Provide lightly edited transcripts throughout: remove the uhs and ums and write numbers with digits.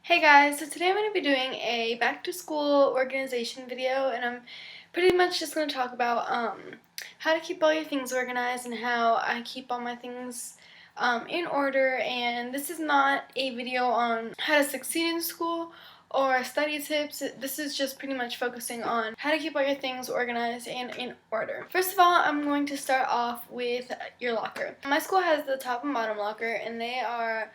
Hey guys, so today I'm going to be doing a back to school organization video, and I'm pretty much just going to talk about how to keep all your things organized and how I keep all my things in order. And this is not a video on how to succeed in school or study tips. This is just pretty much focusing on how to keep all your things organized and in order. First of all, I'm going to start off with your locker. My school has the top and bottom locker, and they are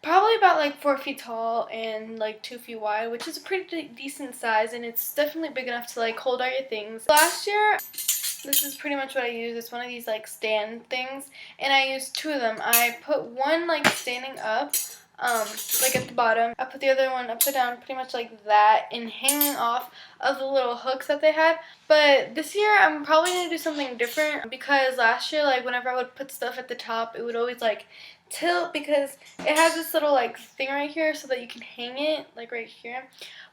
probably about like 4 feet tall and like 2 feet wide, which is a pretty decent size, and it's definitely big enough to like hold all your things. Last year, this is pretty much what I used. It's one of these like stand things, and I used two of them. I put one like standing up, like at the bottom. I put the other one upside down, pretty much like that, and hanging off of the little hooks that they had. But this year, I'm probably gonna do something different, because last year, like whenever I would put stuff at the top, it would always like tilt, because it has this little like thing right here so that you can hang it like right here,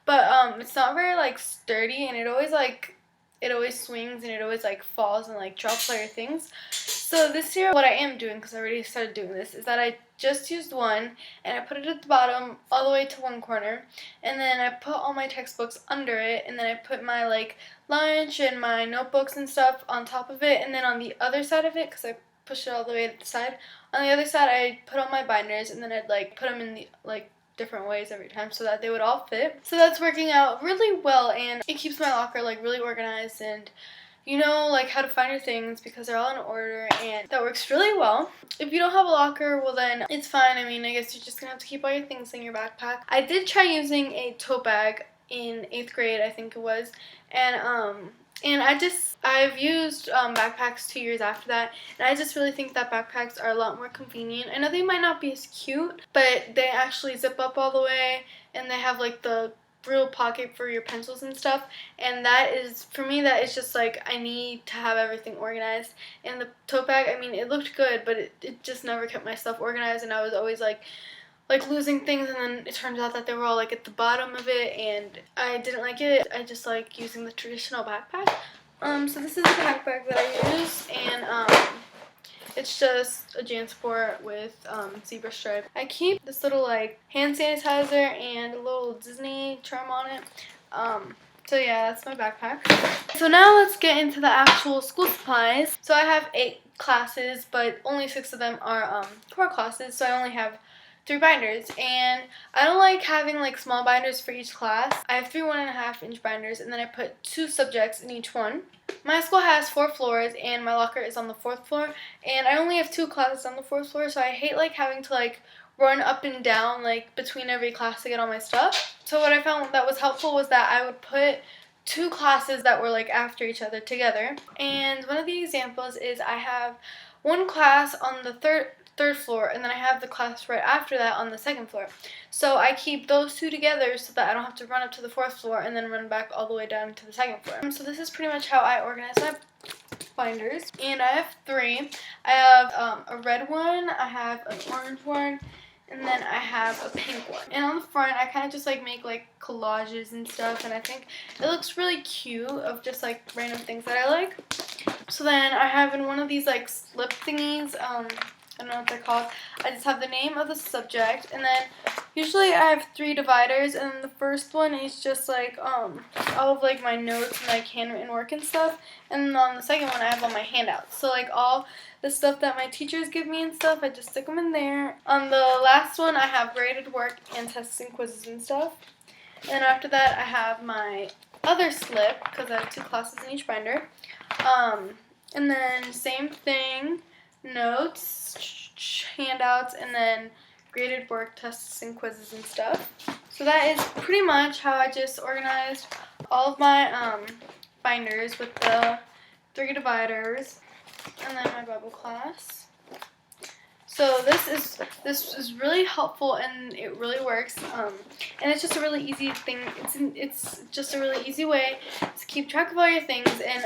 but it's not very like sturdy, and it always swings, and it always like falls and like drops all your things. So this year, what I am doing, because I already started doing this, is that I just used one, and I put it at the bottom all the way to one corner, and then I put all my textbooks under it, and then I put my like lunch and my notebooks and stuff on top of it, and then on the other side of it, because I pushed it all the way to the side, on the other side I put all my binders, and then I'd like put them in the like different ways every time so that they would all fit. So that's working out really well, and it keeps my locker like really organized, and you know like how to find your things because they're all in order, and that works really well. If you don't have a locker, well then it's fine. I mean, I guess you're just gonna have to keep all your things in your backpack. I did try using a tote bag in 8th grade, I think it was, and I've used backpacks 2 years after that, and I just really think that backpacks are a lot more convenient. I know they might not be as cute, but they actually zip up all the way, and they have like the real pocket for your pencils and stuff, and that is, for me, that is just like, I need to have everything organized. And the tote bag, I mean, it looked good, but it just never kept my stuff organized, and I was always like losing things, and then it turns out that they were all like at the bottom of it, and I didn't like it. I just like using the traditional backpack. So this is the backpack that I use, and it's just a JanSport with zebra stripe. I keep this little like hand sanitizer and a little Disney charm on it. So yeah, that's my backpack. So now let's get into the actual school supplies. So I have 8 classes, but only 6 of them are core classes, so I only have 3 binders, and I don't like having like small binders for each class. I have 3 1.5-inch binders, and then I put 2 subjects in each one. My school has 4 floors, and my locker is on the 4th floor, and I only have 2 classes on the 4th floor, so I hate like having to like run up and down like between every class to get all my stuff. So what I found that was helpful was that I would put 2 classes that were like after each other together. And one of the examples is I have one class on the third floor, and then I have the class right after that on the 2nd floor. So I keep those 2 together so that I don't have to run up to the 4th floor and then run back all the way down to the 2nd floor. So this is pretty much how I organize my binders, and I have 3. I have a red one, I have an orange one, and then I have a pink one. And on the front, I kind of just like make like collages and stuff, and I think it looks really cute of just like random things that I like. So then I have in one of these like slip thingies, I don't know what they're called, I just have the name of the subject, and then usually I have 3 dividers, and then the first one is just like all of like my notes and like handwritten work and stuff, and then on the second one I have all my handouts. So like all the stuff that my teachers give me and stuff, I just stick them in there. On the last one I have graded work and tests and quizzes and stuff. And then after that I have my other slip, because I have 2 classes in each binder. And then same thing, notes, handouts, and then graded work, tests, and quizzes and stuff. So that is pretty much how I just organized all of my binders with the 3 dividers, and then my Bible class. So this is really helpful, and it really works, and it's just a really easy thing. It's just a really easy way to keep track of all your things, and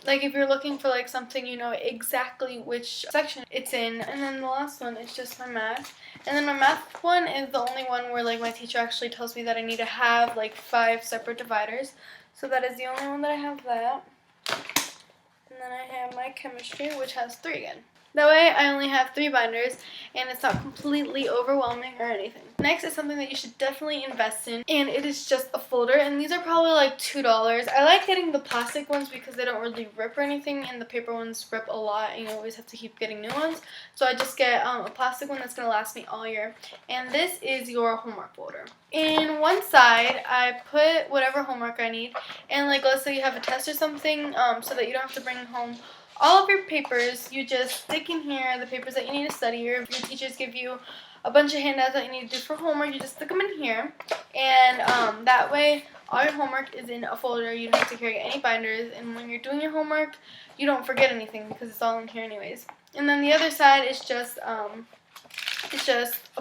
like if you're looking for like something, you know exactly which section it's in. And then the last one is just my math, and then my math one is the only one where like my teacher actually tells me that I need to have like 5 separate dividers. So that is the only one that I have that. And then I have my chemistry, which has 3 again. That way I only have 3 binders and it's not completely overwhelming or anything. Next is something that you should definitely invest in, and it is just a folder, and these are probably like $2. I like getting the plastic ones because they don't really rip or anything, and the paper ones rip a lot and you always have to keep getting new ones. So I just get a plastic one that's going to last me all year, and this is your homework folder. In one side I put whatever homework I need, and like let's say you have a test or something, so that you don't have to bring home all of your papers. You just stick in here the papers that you need to study, or if your teachers give you a bunch of handouts that you need to do for homework, you just stick them in here, and that way all your homework is in a folder. You don't have to carry any binders, and when you're doing your homework you don't forget anything because it's all in here anyways. And then the other side is just a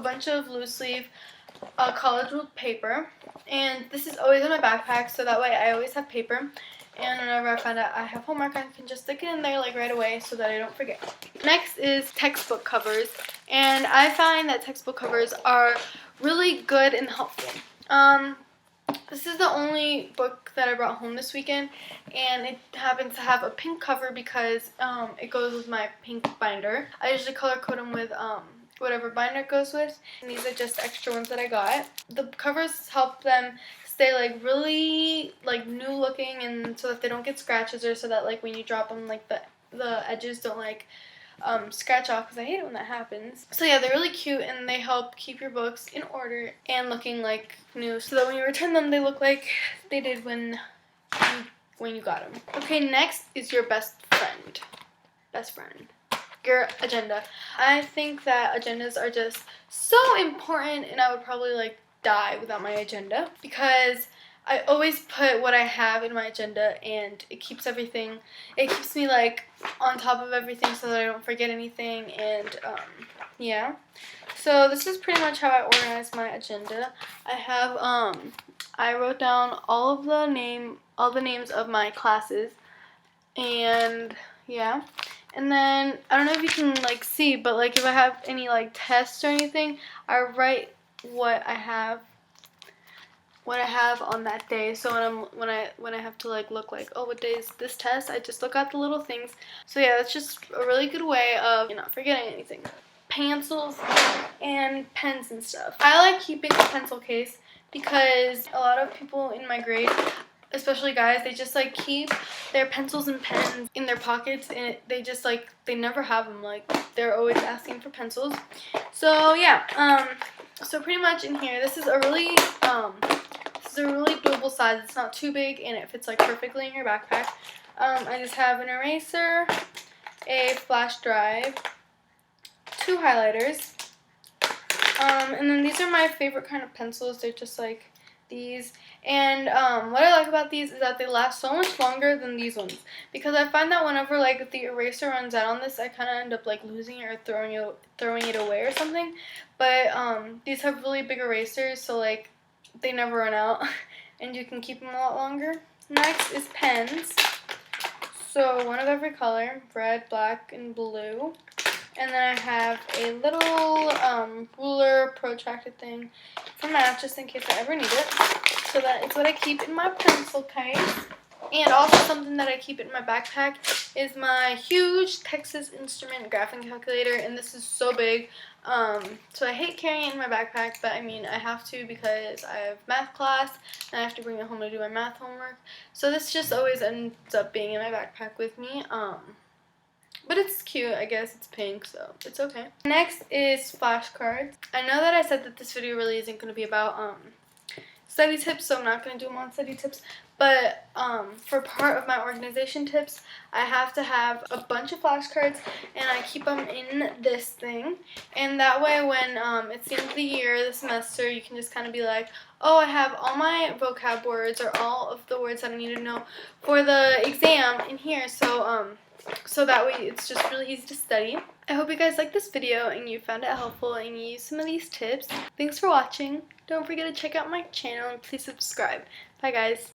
bunch of loose leaf college ruled paper, and this is always in my backpack, so that way I always have paper. And whenever I find out I have homework, I can just stick it in there like right away so that I don't forget. Next is textbook covers. And I find that textbook covers are really good and helpful. This is the only book that I brought home this weekend, and it happens to have a pink cover because it goes with my pink binder. I usually color code them with whatever binder it goes with, and these are just extra ones that I got. The covers help them stay like really like new looking, and so that they don't get scratches, or so that like when you drop them like the edges don't like scratch off, because I hate it when that happens. So yeah, they're really cute and they help keep your books in order and looking like new, so that when you return them they look like they did when you got them. Okay, next is your best friend. Your agenda. I think that agendas are just so important, and I would probably like die without my agenda, because I always put what I have in my agenda, and it keeps me like on top of everything so that I don't forget anything. And yeah, so this is pretty much how I organize my agenda. I have I wrote down all the names of my classes, and yeah. And then, I don't know if you can like see, but like if I have any like tests or anything, I write what I have on that day. So when I have to like look like, oh, what day is this test, I just look at the little things. So yeah, that's just a really good way of not forgetting anything. Pencils and pens and stuff. I like keeping a pencil case because a lot of people in my grade, especially guys, they just like keep their pencils and pens in their pockets, and they never have them. Like they're always asking for pencils. So yeah, so pretty much in here, this is a really doable size. It's not too big and it fits like perfectly in your backpack. I just have an eraser, a flash drive, 2 highlighters, and then these are my favorite kind of pencils. They're just like these, and what I like about these is that they last so much longer than these ones, because I find that whenever like the eraser runs out on this, I kind of end up like losing it or throwing it away or something. But these have really big erasers, so like they never run out and you can keep them a lot longer. Next is pens. So one of every color, red, black, and blue. And then I have a little ruler protracted thing for math, just in case I ever need it. So that is what I keep in my pencil case. And also something that I keep in my backpack is my huge Texas Instrument graphing calculator, and this is so big. So I hate carrying it in my backpack, but I mean I have to because I have math class and I have to bring it home to do my math homework. So this just always ends up being in my backpack with me. But it's cute, I guess. It's pink, so it's okay. Next is flashcards. I know that I said that this video really isn't going to be about study tips, so I'm not going to do them on study tips. But for part of my organization tips, I have to have a bunch of flashcards, and I keep them in this thing. And that way when it's the end of the year, the semester, you can just kind of be like, oh, I have all my vocab words or all of the words that I need to know for the exam in here. So that way it's just really easy to study. I hope you guys liked this video and you found it helpful and you used some of these tips. Thanks for watching. Don't forget to check out my channel and please subscribe. Bye guys.